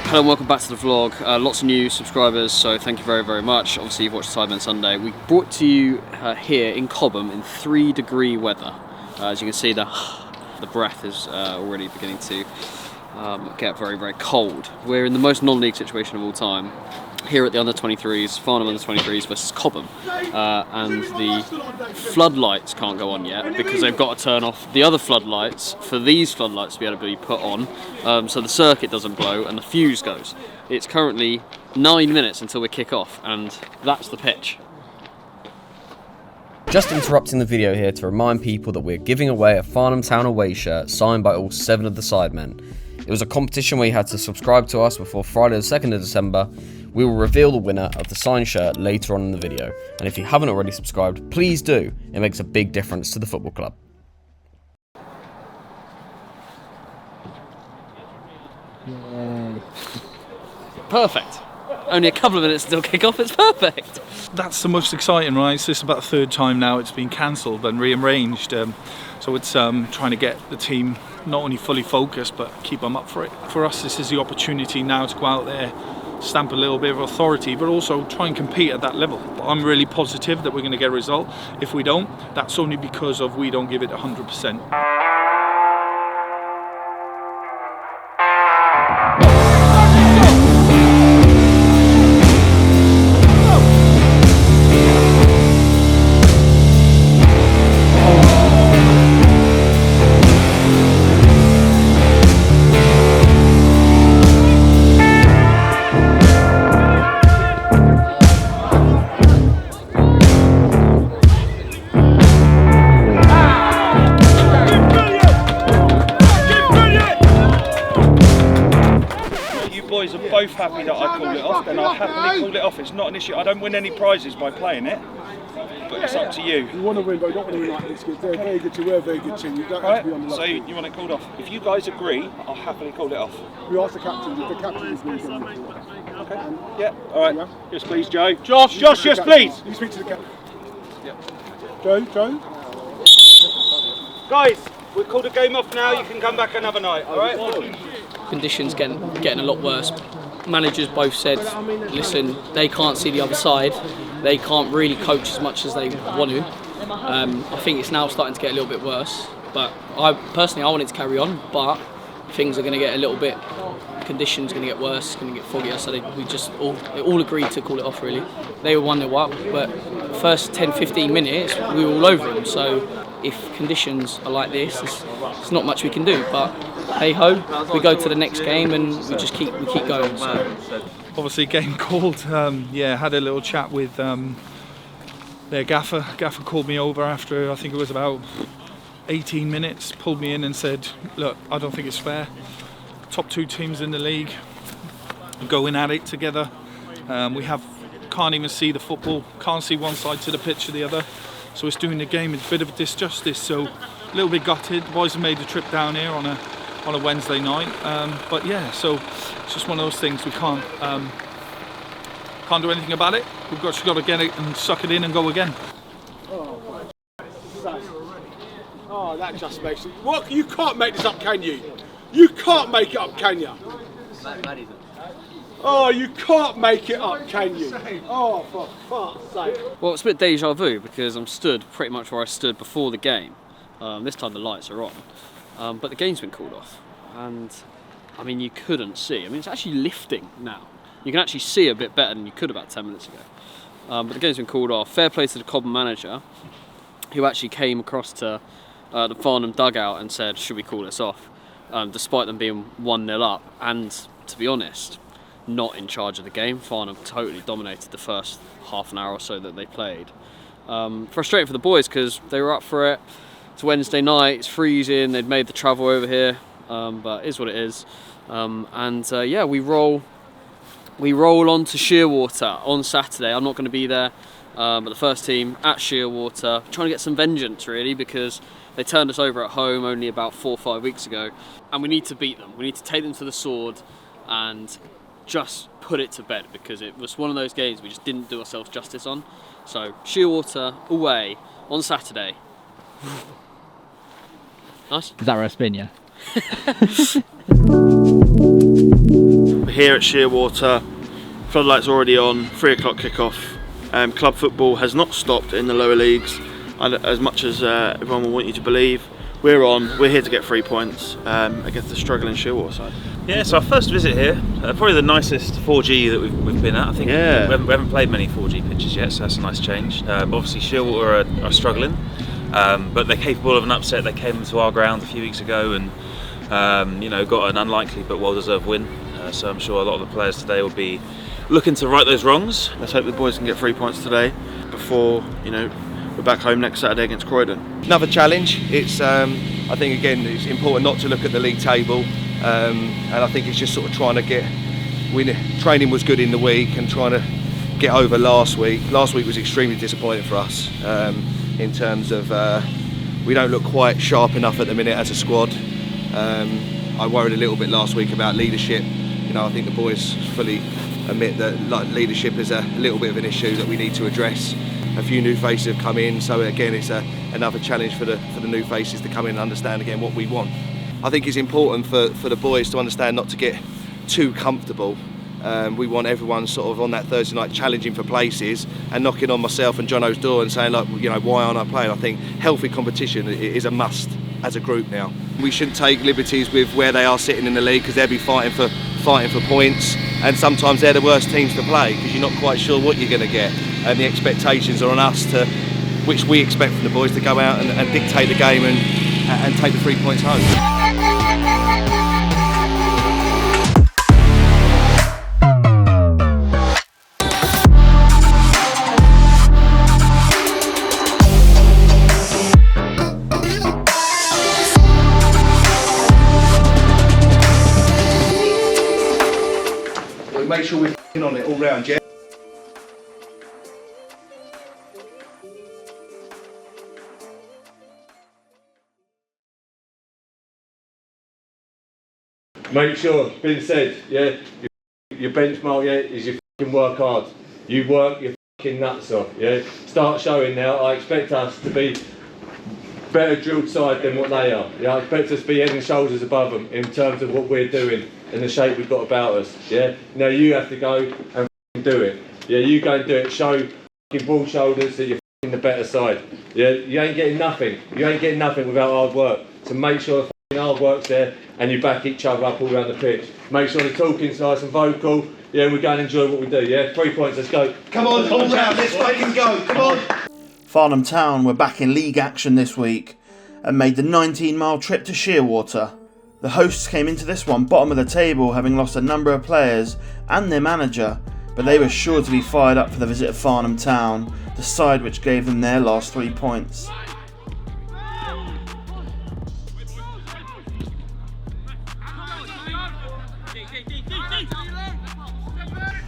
Hello and welcome back to the vlog. Lots of new subscribers, so thank you very, very much. Obviously you've watched Sidemen Sunday. We brought to you here in Cobham in 3-degree weather. As you can see, the breath is already beginning to get very, very cold. We're in the most non-league situation of all time. Here at the under-23s, Farnham under-23s versus Cobham. And the floodlights can't go on yet because they've got to turn off the other floodlights for these floodlights to be able to be put on, so the circuit doesn't blow and the fuse goes. It's currently 9 minutes until we kick off, and that's the pitch. Just interrupting the video here to remind people that we're giving away a Farnham Town away shirt signed by all 7 of the Sidemen. It was a competition where you had to subscribe to us before Friday the 2nd of December. We will reveal the winner of the signed shirt later on in the video. And if you haven't already subscribed, please do. It makes a big difference to the football club. Yay. Perfect. Only a couple of minutes until kick-off, it's perfect. That's the most exciting, right? So this is about the 3rd time now it's been cancelled and rearranged. So it's trying to get the team not only fully focused, but keep them up for it. For us, this is the opportunity now to go out there, stamp a little bit of authority, but also try and compete at that level. I'm really positive that we're going to get a result. If we don't, that's only because of we don't give it 100%. Boys are both happy that I called it off, then I'll happily call it off. It's not an issue. I don't win any prizes by playing it, but it's up to you. You want to win, but you don't want to win like this. They're a very good team. We're a very good team. You don't have to be on the so you want it called off. If you guys agree, I'll happily call it off. We asked the captain. If the captain is going to Okay. Yeah. All right. Yeah. Yes, please, Joe. Josh, yes, please. You speak to the captain. Yeah. Joe. Guys, we've called the game off now. You can come back another night. All right. Conditions getting a lot worse. Managers both said, listen, they can't see the other side. They can't really coach as much as they want to. I think it's now starting to get a little bit worse. But I want it to carry on. But things are going to get a little bit. Conditions going to get worse. Going to get foggier. So we just all agreed to call it off. Really, they were 1-0 up, but first 10-15 minutes we were all over them. So if conditions are like this, there's not much we can do. But hey ho, we go to the next game and we keep going. So. Obviously, game called. Had a little chat with their gaffer. Gaffer called me over after I think it was about 18 minutes. Pulled me in and said, "Look, I don't think it's fair. Top 2 teams in the league going at it together. We can't even see the football. Can't see one side to the pitch to the other. So it's doing the game a bit of a disjustice. So a little bit gutted. The boys have made the trip down here on a Wednesday night. But yeah, so it's just one of those things. We can't do anything about it. We've just got to get it and suck it in and go again." Oh, that just makes it. What? You can't make this up, can you? You can't make it up, can you? Oh, you can't make it up, can you? Oh, for fuck's sake. Well, it's a bit deja vu because I'm stood pretty much where I stood before the game. This time the lights are on, but the game's been called off, and I mean you couldn't see. I mean it's actually lifting now. You can actually see a bit better than you could about 10 minutes ago. But the game's been called off. Fair play to the Cobham manager, who actually came across to the Farnham dugout and said, "Should we call this off?" Despite them being 1-0 up, and to be honest, not in charge of the game. Farnham totally dominated the first half an hour or so that they played. Frustrating for the boys because they were up for it. It's Wednesday night, it's freezing, they'd made the travel over here, but it is what it is. We roll on to Shearwater on Saturday. I'm not going to be there, but the first team at Shearwater, trying to get some vengeance really, because they turned us over at home only about 4 or 5 weeks ago, and we need to beat them. We need to take them to the sword and just put it to bed, because it was one of those games we just didn't do ourselves justice on. So Shearwater away on Saturday. Nice. Is that where I spin, yeah? We're here at Shearwater. Floodlights already on, 3 o'clock kickoff. Club football has not stopped in the lower leagues, as much as everyone will want you to believe. We're on, we're here to get 3 points against the struggling Shearwater side. Yeah, so our first visit here, probably the nicest 4G that we've been at. I think we haven't played many 4G pitches yet, so that's a nice change. Obviously Shearwater are struggling, but they're capable of an upset. They came to our ground a few weeks ago and got an unlikely but well-deserved win. So I'm sure a lot of the players today will be looking to right those wrongs. Let's hope the boys can get 3 points today before, we're back home next Saturday against Croydon. Another challenge. It's I think again it's important not to look at the league table, and I think it's just sort of trying to training was good in the week and trying to get over last week. Last week was extremely disappointing for us in terms of we don't look quite sharp enough at the minute as a squad. I worried a little bit last week about leadership. I think the boys fully admit that leadership is a little bit of an issue that we need to address. A few new faces have come in, so again it's another challenge for the new faces to come in and understand again what we want. I think it's important for the boys to understand not to get too comfortable. We want everyone sort of on that Thursday night challenging for places and knocking on myself and Jono's door and saying, like, why aren't I playing? I think healthy competition is a must as a group now. We shouldn't take liberties with where they are sitting in the league, because they'll be fighting for points, and sometimes they're the worst teams to play because you're not quite sure what you're going to get, and the expectations are on us which we expect from the boys to go out and dictate the game and take the 3 points home. Make sure we're f***ing on it all round, yeah? Make sure, it's been said, yeah, your benchmark, yeah, is you f***ing work hard. You work your f***ing nuts off, yeah? Start showing now. I expect us to be better drilled side than what they are. Yeah, I expect us to be head and shoulders above them in terms of what we're doing and the shape we've got about us. Yeah. Now you have to go and do it. Yeah, you go and do it. Show broad shoulders that you're the better side. Yeah, you ain't getting nothing. You ain't getting nothing without hard work. So make sure the hard work's there and you back each other up all around the pitch. Make sure the talking's nice and vocal. Yeah, and we go and enjoy what we do. Yeah, 3 points. Let's go. Come on, all round. Let's fucking go. Come on. Farnham Town were back in league action this week and made the 19-mile trip to Shearwater. The hosts came into this one bottom of the table, having lost a number of players and their manager, but they were sure to be fired up for the visit of Farnham Town, the side which gave them their last 3 points.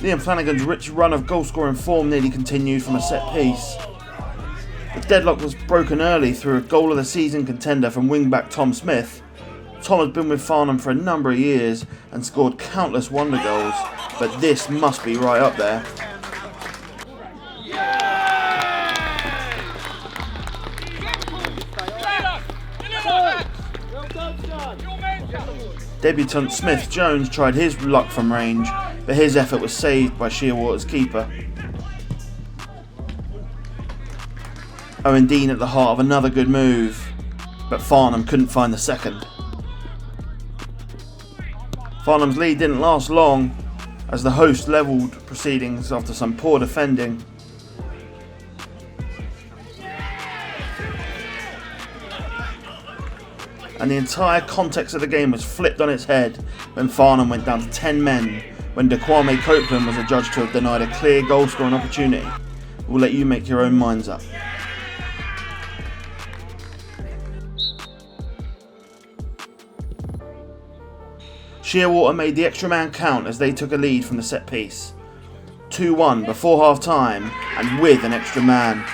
Liam Flanagan's rich run of goal-scoring form nearly continued from a set piece. The deadlock was broken early through a goal of the season contender from wing-back Tom Smith. Tom has been with Farnham for a number of years and scored countless wonder goals, but this must be right up there. Debutant Smith Jones tried his luck from range, but his effort was saved by Shearwater's keeper. Owen Dean at the heart of another good move, but Farnham couldn't find the second. Farnham's lead didn't last long as the host levelled proceedings after some poor defending. And the entire context of the game was flipped on its head when Farnham went down to 10 men when Kwame Copeland was adjudged to have denied a clear goal scoring opportunity. We'll let you make your own minds up. Shearwater made the extra man count as they took a lead from the set piece. 2-1 before half time and with an extra man.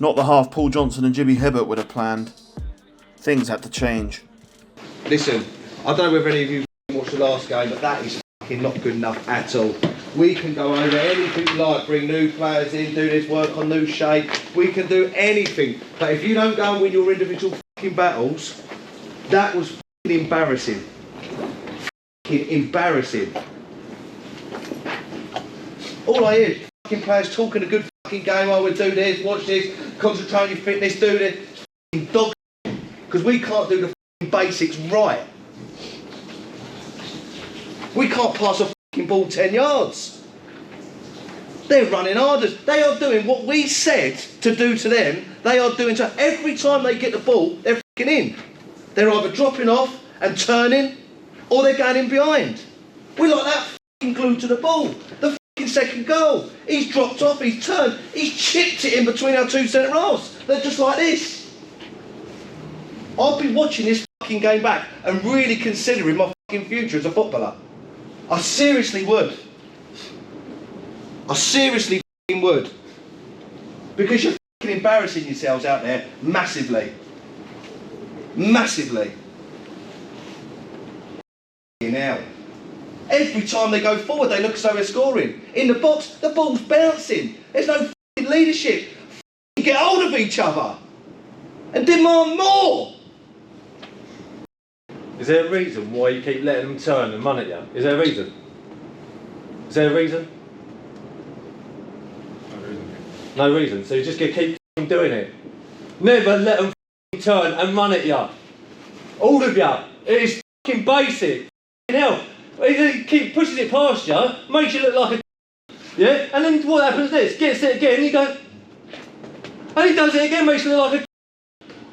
Not the half Paul Johnson and Jimmy Hibbert would have planned. Things had to change. Listen, I don't know whether any of you watched the last game, but that is fucking not good enough at all. We can go over anything we like, bring new players in, do this work on new shape. We can do anything. But if you don't go and win your individual fucking battles, that was embarrassing. Embarrassing. All I hear is fucking players talking a good fucking game. Oh, we'll do this, watch this, concentrate on your fitness, do this. Fucking dog. Because we can't do the fucking basics right. We can't pass a fucking ball 10 yards. They're running harder. They are doing what we said to do to them. They are doing to every time they get the ball, they're fucking in. They're either dropping off and turning, or they're going in behind. We're like that fucking glued to the ball. The fucking second goal. He's dropped off, he's turned, he's chipped it in between our two centre halves. They're just like this. I'll be watching this fucking game back and really considering my fucking future as a footballer. I seriously would. I seriously fucking would. Because you're fucking embarrassing yourselves out there massively. Massively. Now, every time they go forward, they look as though they're scoring. In the box, the ball's bouncing. There's no fucking leadership. Fucking get hold of each other and demand more. Is there a reason why you keep letting them turn and run at you? Is there a reason? Is there a reason? No reason. So you just gonna keep doing it. Never let them turn and run at you. All of you. It is fucking basic. Hell, he keep pushes it past you, makes you look like a yeah, and then what happens next? Gets it again, he goes, and he does it again, makes you look like a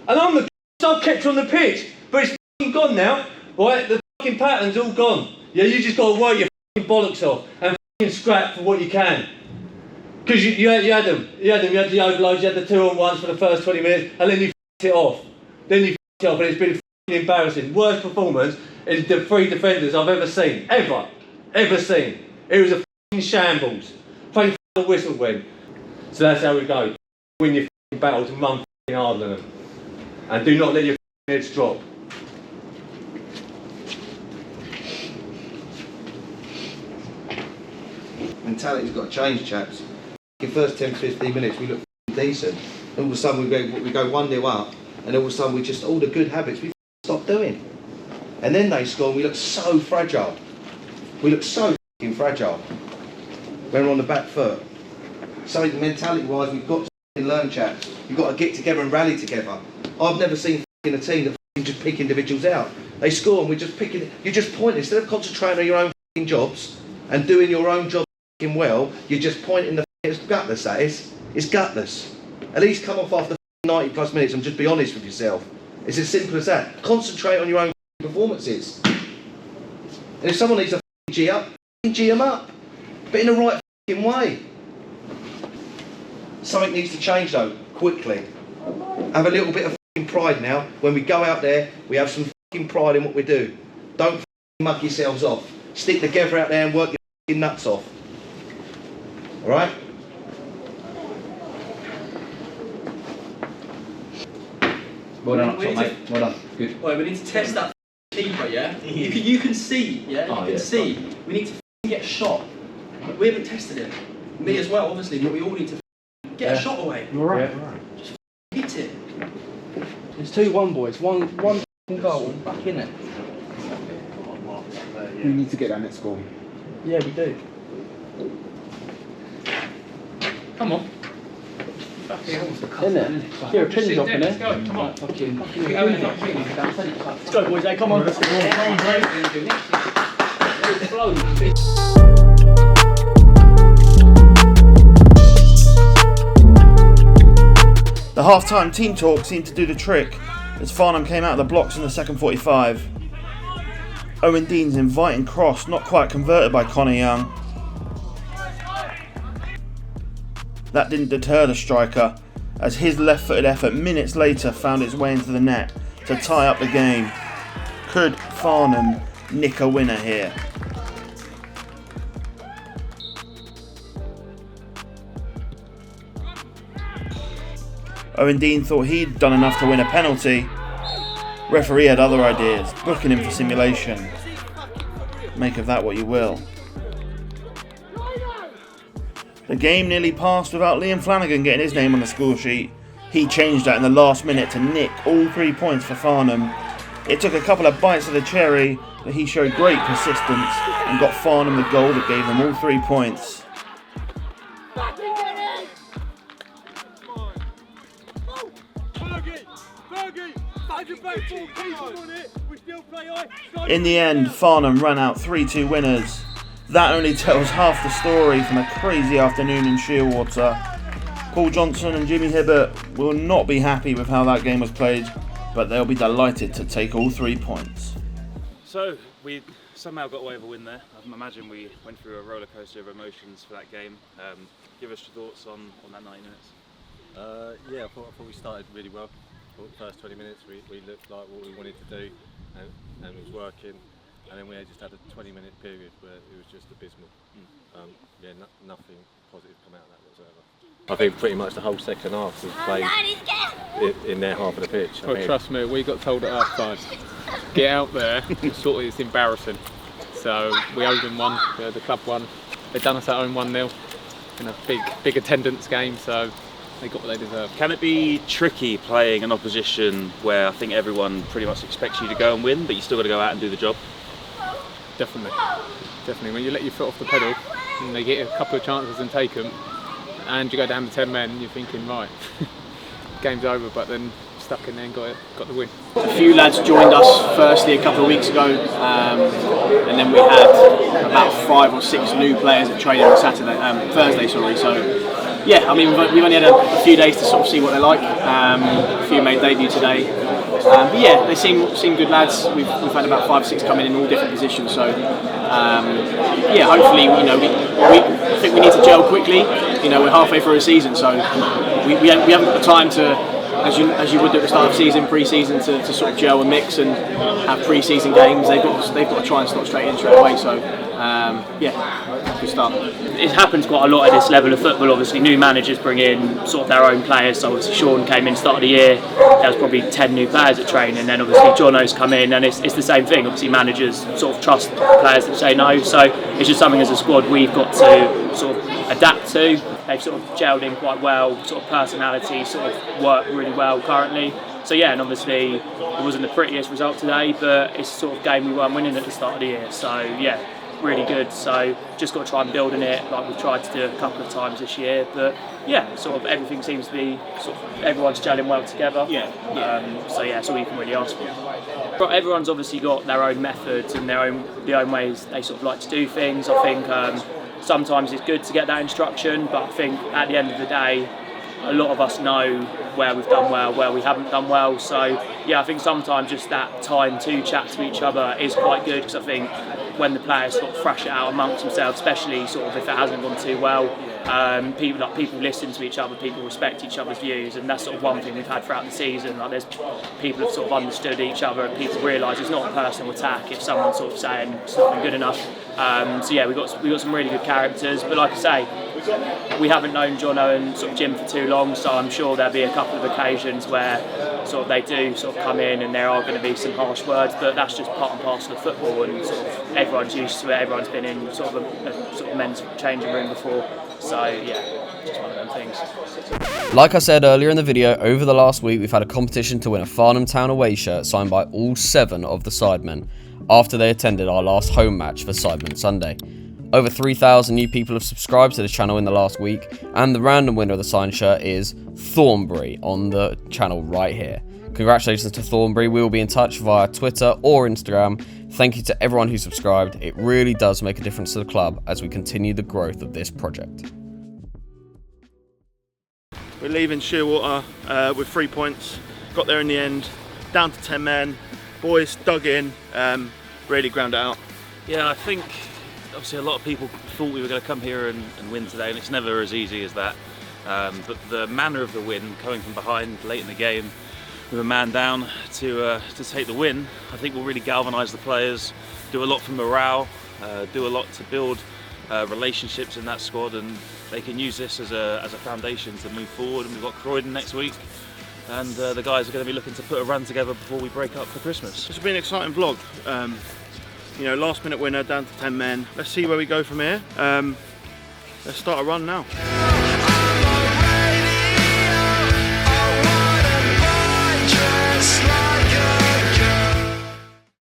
and I'm the so I've kept you on the pitch, but it's fucking gone now, right? The fucking pattern's all gone. Yeah, you just got to work your fucking bollocks off and fucking scrap for what you can. Because you had them, you had the overloads, you had the 2-on-1s for the first 20 minutes, and then you f***ed it off. Then you f***ed it off, and it's been fucking embarrassing. Worst performance is the 3 defenders I've ever seen. Ever seen. It was a fucking shambles. Thank the whistle went. So that's how we go. Win your fucking battles and run fucking hard on them. And do not let your fucking heads drop. Mentality's got to change, chaps. In the first 10-15 minutes we look decent. All of a sudden we go 1-0 up, and all of a sudden we just, all the good habits we stop doing. And then they score and we look so fragile. We look so fucking fragile when we're on the back foot. Something mentality-wise we've got to learn, chaps. You've got to get together and rally together. I've never seen a team that just pick individuals out. They score and we're just picking, you're just pointing. Instead of concentrating on your own jobs and doing your own job well, you're just pointing the it's gutless, that is. It's gutless. At least come off after 90 plus minutes and just be honest with yourself. It's as simple as that. Concentrate on your own performances. And if someone needs a G up, G them up. But in the right way. Something needs to change though, quickly. Have a little bit of pride now. When we go out there, we have some pride in what we do. Don't mug yourselves off. Stick together out there and work your nuts off. Alright? Well done, mate. Well done. Good. Wait, we need to test that keeper, yeah? You can see, yeah? You can see. We need to get a shot. We haven't tested it. Me as well, obviously, but we all need to get a shot away. You're right. Just hit it. It's 2-1, boys. One goal. Back in it. We need to get that next goal. Yeah, we do. Come on. Isn't it? Here, a pin drop in it. Come on. Let's go, boys. Hey, come on. Let's The half-time team talk seemed to do the trick as Farnham came out of the blocks in the second 45. Owen Dean's inviting cross, not quite converted by Connor Young. That didn't deter the striker, as his left-footed effort minutes later found its way into the net to tie up the game. Could Farnham nick a winner here? Owen Dean thought he'd done enough to win a penalty. Referee had other ideas, booking him for simulation. Make of that what you will. The game nearly passed without Liam Flanagan getting his name on the score sheet. He changed that in the last minute to nick all 3 points for Farnham. It took a couple of bites of the cherry, but he showed great persistence and got Farnham the goal that gave them all 3 points. In the end, Farnham ran out 3-2 winners. That only tells half the story from a crazy afternoon in Shearwater. Paul Johnson and Jimmy Hibbert will not be happy with how that game was played, but they'll be delighted to take all 3 points. So we somehow got away with a win there. I imagine we went through a roller coaster of emotions for that game. Give us your thoughts on that 90 minutes. Yeah, I thought we started really well. I thought the first 20 minutes we looked like what we wanted to do, and it was working. And then we just had a 20-minute period where it was just abysmal. Nothing positive come out of that whatsoever. I think pretty much the whole second half was played in their half of the pitch. Well, trust me, we got told at half time, get out there, it's embarrassing. So we owed them one, the club won. They've done us at home 1-0 in a big attendance game, so they got what they deserve. Can it be tricky playing an opposition where I think everyone pretty much expects you to go and win, but you still got to go out and do the job? Definitely. When you let your foot off the pedal and they get a couple of chances and take them, and you go down to 10 men, you're thinking, right, game's over, but then stuck in there and got the win. A few lads joined us firstly a couple of weeks ago, and then we had about 5 or 6 new players at training on Thursday. So yeah, I mean we've only had a few days to sort of see what they're like. A few made debut today, but yeah, they seem good lads. We've had about 5 or 6 coming in all different positions. So yeah, hopefully we think we need to gel quickly. We're halfway through a season, so we haven't got the time to, as you would do at the start of season, pre-season, to sort of gel and mix and have pre-season games. They've got to try and slot straight away. So yeah, good start. It happens quite a lot at this level of football. Obviously, new managers bring in sort of their own players. So obviously, Sean came in start of the year. There was probably 10 new players at training, and then obviously Jono's come in, and it's the same thing. Obviously, managers sort of trust players that say no. So it's just something as a squad we've got to sort of adapt to. They've sort of gelled in quite well. Sort of personality sort of work really well currently. So yeah, and obviously it wasn't the prettiest result today, but it's the sort of game we weren't winning at the start of the year. So yeah, really good. So just got to try and build on it like we've tried to do a couple of times this year. But yeah, sort of everything seems to be sort of everyone's gelling well together. So yeah, that's all you can really ask for. But everyone's obviously got their own methods and their own ways they sort of like to do things. I think sometimes it's good to get that instruction, but I think at the end of the day, a lot of us know where we've done well, where we haven't done well. So yeah, I think sometimes just that time to chat to each other is quite good, because I think when the players sort of thrash it out amongst themselves, especially sort of if it hasn't gone too well, people listen to each other, people respect each other's views, and that's sort of one thing we've had throughout the season. Like there's people have sort of understood each other, and people realise it's not a personal attack if someone's sort of saying it's not been good enough. So yeah, we got some really good characters, but like I say, we haven't known Jono and sort of Jim for too long, so I'm sure there'll be a couple of occasions where sort of they do sort of come in and there are going to be some harsh words, but that's just part and parcel of football, and sort of everyone's used to it. Everyone's been in sort of a sort of men's changing room before, so yeah, just one of them things. Like I said earlier in the video, over the last week we've had a competition to win a Farnham Town away shirt signed by all 7 of the sidemen after they attended our last home match for Sidemen Sunday. Over 3,000 new people have subscribed to this channel in the last week, and the random winner of the signed shirt is Thornbury on the channel right here. Congratulations to Thornbury. We will be in touch via Twitter or Instagram. Thank you to everyone who subscribed. It really does make a difference to the club as we continue the growth of this project. We're leaving Shearwater with 3 points. Got there in the end, down to 10 men. Boys dug in, really ground it out. Yeah, I think obviously a lot of people thought we were going to come here and win today, and it's never as easy as that. But the manner of the win, coming from behind late in the game with a man down to take the win, I think will really galvanise the players, do a lot for morale, do a lot to build relationships in that squad, and they can use this as a foundation to move forward. And we've got Croydon next week, and the guys are going to be looking to put a run together before we break up for Christmas. This will be an exciting vlog. Last minute winner, down to 10 men. Let's see where we go from here. Let's start a run now.